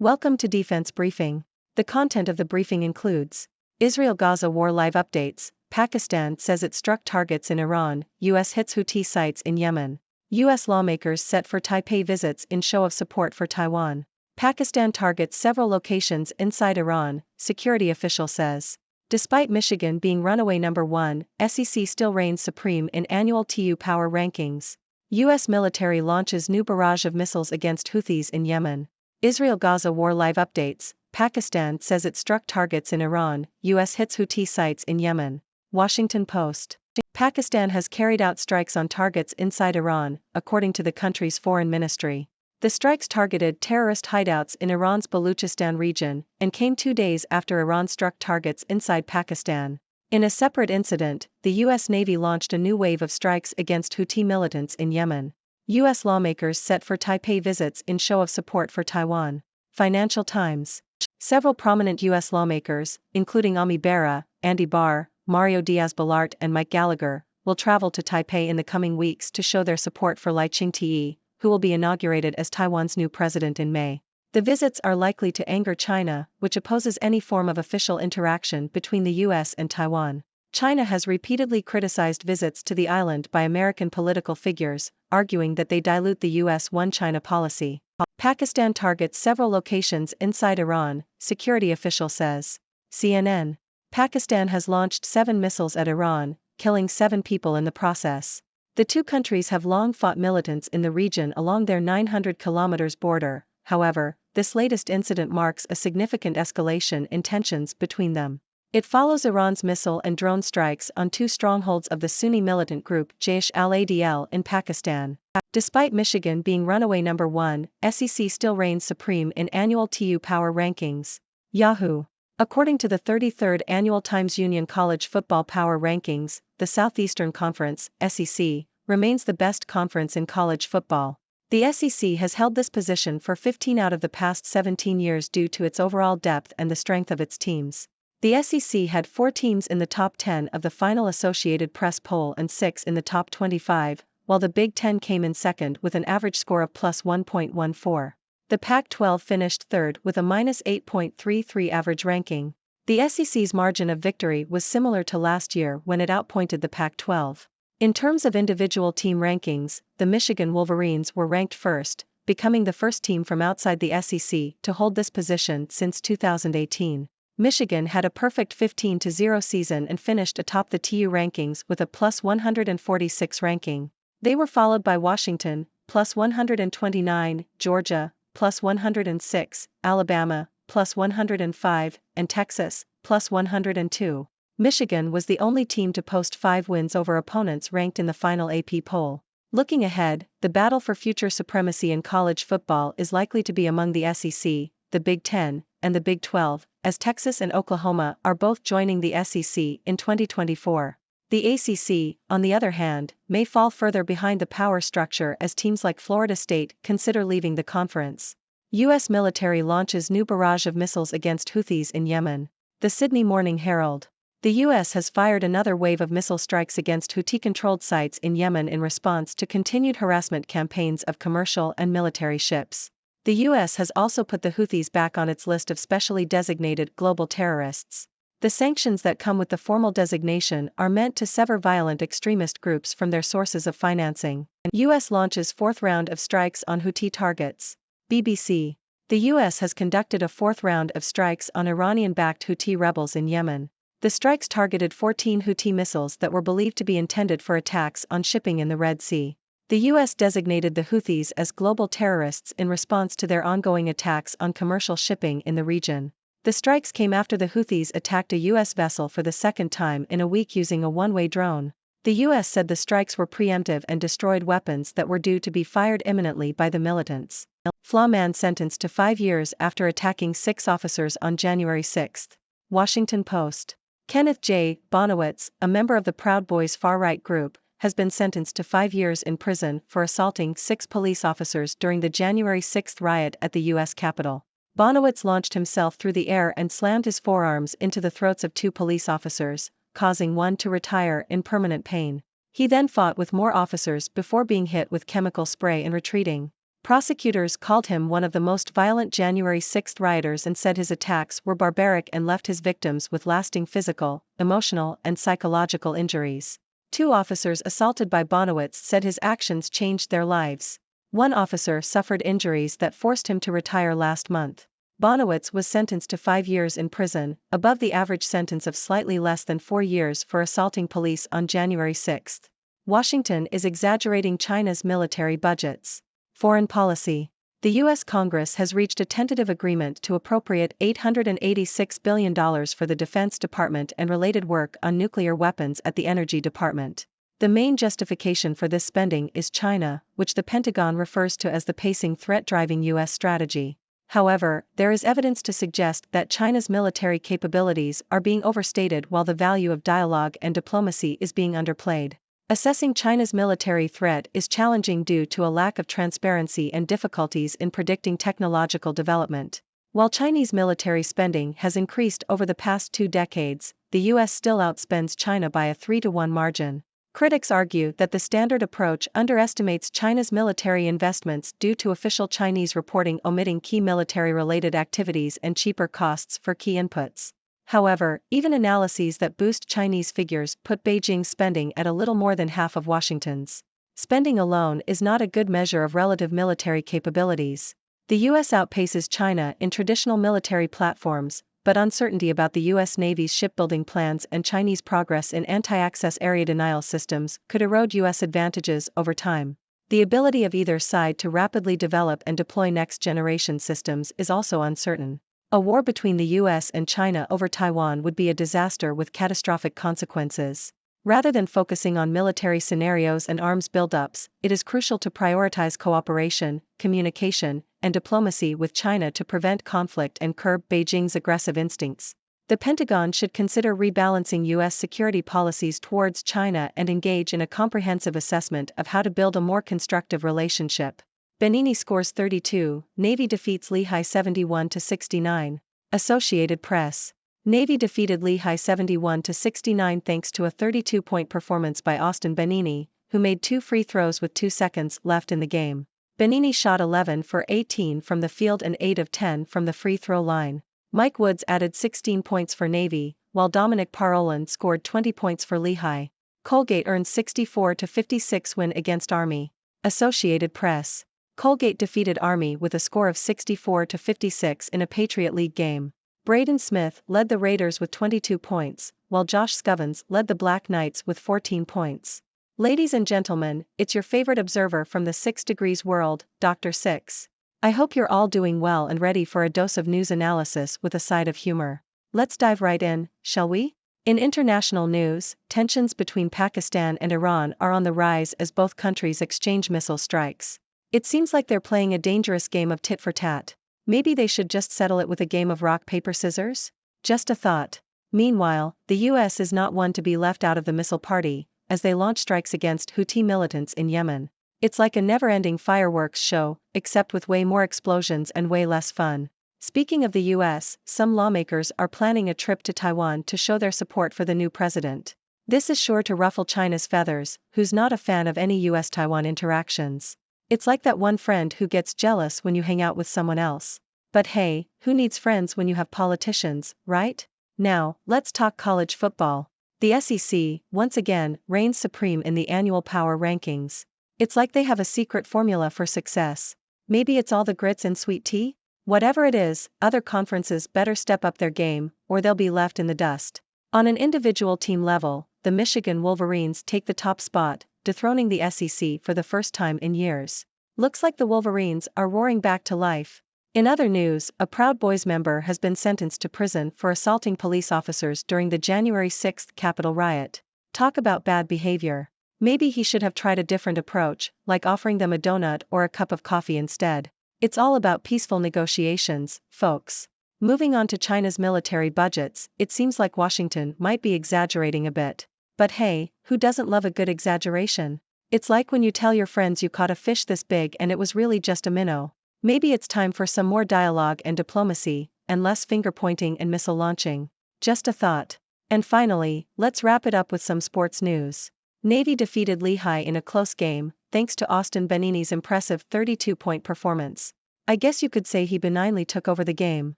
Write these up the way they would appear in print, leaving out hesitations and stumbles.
Welcome to Defense Briefing. The content of the briefing includes Israel-Gaza war live updates. Pakistan says it struck targets in Iran. U.S. hits Houthi sites in Yemen. U.S. lawmakers set for Taipei visits in show of support for Taiwan. Pakistan targets several locations inside Iran, security official says. Despite Michigan being runaway number 1, SEC still reigns supreme in annual TU power rankings. U.S. military launches new barrage of missiles against Houthis in Yemen. Israel-Gaza war live updates. Pakistan says it struck targets in Iran. U.S. hits Houthi sites in Yemen. Washington Post. Pakistan has carried out strikes on targets inside Iran, according to the country's foreign ministry. The strikes targeted terrorist hideouts in Iran's Baluchistan region and came 2 days after Iran struck targets inside Pakistan. In a separate incident, the U.S. Navy launched a new wave of strikes against Houthi militants in Yemen. U.S. lawmakers set for Taipei visits in show of support for Taiwan. Financial Times. Several prominent U.S. lawmakers, including Ami Bera, Andy Barr, Mario Diaz-Balart and Mike Gallagher, will travel to Taipei in the coming weeks to show their support for Lai Ching-te, who will be inaugurated as Taiwan's new president in May. The visits are likely to anger China, which opposes any form of official interaction between the U.S. and Taiwan. China has repeatedly criticized visits to the island by American political figures, arguing that they dilute the U.S. One China policy. Pakistan targets several locations inside Iran, security official says. CNN. Pakistan has launched 7 missiles at Iran, killing 7 people in the process. The two countries have long fought militants in the region along their 900 kilometers border. However, this latest incident marks a significant escalation in tensions between them. It follows Iran's missile and drone strikes on 2 strongholds of the Sunni militant group Jaish al-Adl in Pakistan. Despite Michigan being runaway number 1, SEC still reigns supreme in annual TU power rankings. Yahoo! According to the 33rd Annual Times Union College Football Power Rankings, the Southeastern Conference, SEC, remains the best conference in college football. The SEC has held this position for 15 out of the past 17 years due to its overall depth and the strength of its teams. The SEC had 4 teams in the top 10 of the final Associated Press poll and 6 in the top 25, while the Big Ten came in second with an average score of plus 1.14. The Pac-12 finished third with a minus 8.33 average ranking. The SEC's margin of victory was similar to last year when it outpointed the Pac-12. In terms of individual team rankings, the Michigan Wolverines were ranked first, becoming the first team from outside the SEC to hold this position since 2018. Michigan had a perfect 15-0 season and finished atop the TU rankings with a plus 146 ranking. They were followed by Washington, plus 129, Georgia, plus 106, Alabama, plus 105, and Texas, plus 102. Michigan was the only team to post 5 wins over opponents ranked in the final AP poll. Looking ahead, the battle for future supremacy in college football is likely to be among the SEC, the Big Ten, and the Big 12, as Texas and Oklahoma are both joining the SEC in 2024. The ACC, on the other hand, may fall further behind the power structure as teams like Florida State consider leaving the conference. U.S. military launches new barrage of missiles against Houthis in Yemen. The Sydney Morning Herald. The U.S. has fired another wave of missile strikes against Houthi-controlled sites in Yemen in response to continued harassment campaigns of commercial and military ships. The U.S. has also put the Houthis back on its list of specially designated global terrorists. The sanctions that come with the formal designation are meant to sever violent extremist groups from their sources of financing. U.S. launches 4th round of strikes on Houthi targets. BBC. The U.S. has conducted a 4th round of strikes on Iranian-backed Houthi rebels in Yemen. The strikes targeted 14 Houthi missiles that were believed to be intended for attacks on shipping in the Red Sea. The U.S. designated the Houthis as global terrorists in response to their ongoing attacks on commercial shipping in the region. The strikes came after the Houthis attacked a U.S. vessel for the 2nd time in a week using a one-way drone. The U.S. said the strikes were preemptive and destroyed weapons that were due to be fired imminently by the militants. Flaw man sentenced to 5 years after attacking 6 officers on January 6. Washington Post. Kenneth J. Bonowitz, a member of the Proud Boys far-right group, has been sentenced to 5 years in prison for assaulting 6 police officers during the January 6 riot at the U.S. Capitol. Bonowitz launched himself through the air and slammed his forearms into the throats of 2 police officers, causing one to retire in permanent pain. He then fought with more officers before being hit with chemical spray and retreating. Prosecutors called him one of the most violent January 6 rioters and said his attacks were barbaric and left his victims with lasting physical, emotional, and psychological injuries. 2 officers assaulted by Bonowitz said his actions changed their lives. One officer suffered injuries that forced him to retire last month. Bonowitz was sentenced to 5 years in prison, above the average sentence of slightly less than 4 years for assaulting police on January 6. Washington is exaggerating China's military budgets. Foreign policy. The U.S. Congress has reached a tentative agreement to appropriate $886 billion for the Defense Department and related work on nuclear weapons at the Energy Department. The main justification for this spending is China, which the Pentagon refers to as the pacing threat driving U.S. strategy. However, there is evidence to suggest that China's military capabilities are being overstated while the value of dialogue and diplomacy is being underplayed. Assessing China's military threat is challenging due to a lack of transparency and difficulties in predicting technological development. While Chinese military spending has increased over the past 2 decades, the U.S. still outspends China by a 3-to-1 margin. Critics argue that the standard approach underestimates China's military investments due to official Chinese reporting omitting key military-related activities and cheaper costs for key inputs. However, even analyses that boost Chinese figures put Beijing's spending at a little more than half of Washington's. Spending alone is not a good measure of relative military capabilities. The U.S. outpaces China in traditional military platforms, but uncertainty about the U.S. Navy's shipbuilding plans and Chinese progress in anti-access area denial systems could erode U.S. advantages over time. The ability of either side to rapidly develop and deploy next-generation systems is also uncertain. A war between the U.S. and China over Taiwan would be a disaster with catastrophic consequences. Rather than focusing on military scenarios and arms buildups, it is crucial to prioritize cooperation, communication, and diplomacy with China to prevent conflict and curb Beijing's aggressive instincts. The Pentagon should consider rebalancing U.S. security policies towards China and engage in a comprehensive assessment of how to build a more constructive relationship. Benini scores 32, Navy defeats Lehigh 71-69. Associated Press. Navy defeated Lehigh 71-69 thanks to a 32-point performance by Austin Benini, who made 2 free throws with 2 seconds left in the game. Benini shot 11 for 18 from the field and 8 of 10 from the free throw line. Mike Woods added 16 points for Navy, while Dominic Parolan scored 20 points for Lehigh. Colgate earned 64-56 win against Army. Associated Press. Colgate defeated Army with a score of 64-56 in a Patriot League game. Braden Smith led the Raiders with 22 points, while Josh Scovens led the Black Knights with 14 points. Ladies and gentlemen, it's your favorite observer from the 6 Degrees world, Dr. Six. I hope you're all doing well and ready for a dose of news analysis with a side of humor. Let's dive right in, shall we? In international news, tensions between Pakistan and Iran are on the rise as both countries exchange missile strikes. It seems like they're playing a dangerous game of tit for tat. Maybe they should just settle it with a game of rock paper scissors? Just a thought. Meanwhile, the US is not one to be left out of the missile party, as they launch strikes against Houthi militants in Yemen. It's like a never-ending fireworks show, except with way more explosions and way less fun. Speaking of the US, some lawmakers are planning a trip to Taiwan to show their support for the new president. This is sure to ruffle China's feathers, who's not a fan of any US-Taiwan interactions. It's like that one friend who gets jealous when you hang out with someone else. But hey, who needs friends when you have politicians, right? Now, let's talk college football. The SEC, once again, reigns supreme in the annual power rankings. It's like they have a secret formula for success. Maybe it's all the grits and sweet tea? Whatever it is, other conferences better step up their game, or they'll be left in the dust. On an individual team level, the Michigan Wolverines take the top spot, dethroning the SEC for the first time in years. Looks like the Wolverines are roaring back to life. In other news, a Proud Boys member has been sentenced to prison for assaulting police officers during the January 6 Capitol riot. Talk about bad behavior. Maybe he should have tried a different approach, like offering them a donut or a cup of coffee instead. It's all about peaceful negotiations, folks. Moving on to China's military budgets, it seems like Washington might be exaggerating a bit. But hey, who doesn't love a good exaggeration? It's like when you tell your friends you caught a fish this big and it was really just a minnow. Maybe it's time for some more dialogue and diplomacy, and less finger-pointing and missile launching. Just a thought. And finally, let's wrap it up with some sports news. Navy defeated Lehigh in a close game, thanks to Austin Benini's impressive 32-point performance. I guess you could say he benignly took over the game.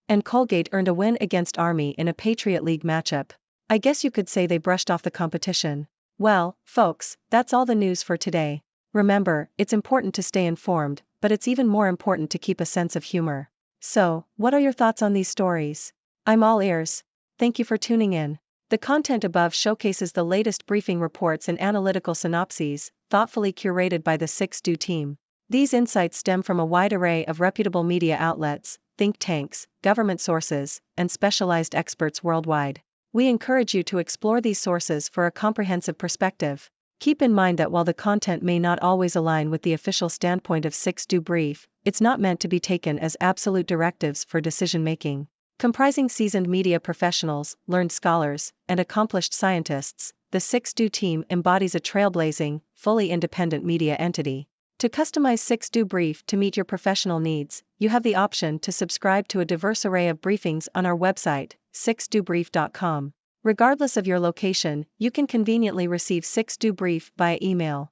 And Colgate earned a win against Army in a Patriot League matchup. I guess you could say they brushed off the competition. Well, folks, that's all the news for today. Remember, it's important to stay informed, but it's even more important to keep a sense of humor. So, what are your thoughts on these stories? I'm all ears. Thank you for tuning in. The content above showcases the latest briefing reports and analytical synopses, thoughtfully curated by the 6Do team. These insights stem from a wide array of reputable media outlets, think tanks, government sources, and specialized experts worldwide. We encourage you to explore these sources for a comprehensive perspective. Keep in mind that while the content may not always align with the official standpoint of 6Do Brief, it's not meant to be taken as absolute directives for decision-making. Comprising seasoned media professionals, learned scholars, and accomplished scientists, the 6Do team embodies a trailblazing, fully independent media entity. To customize 6Do Brief to meet your professional needs, you have the option to subscribe to a diverse array of briefings on our website, 6dobrief.com. Regardless of your location, you can conveniently receive 6Do Brief via email.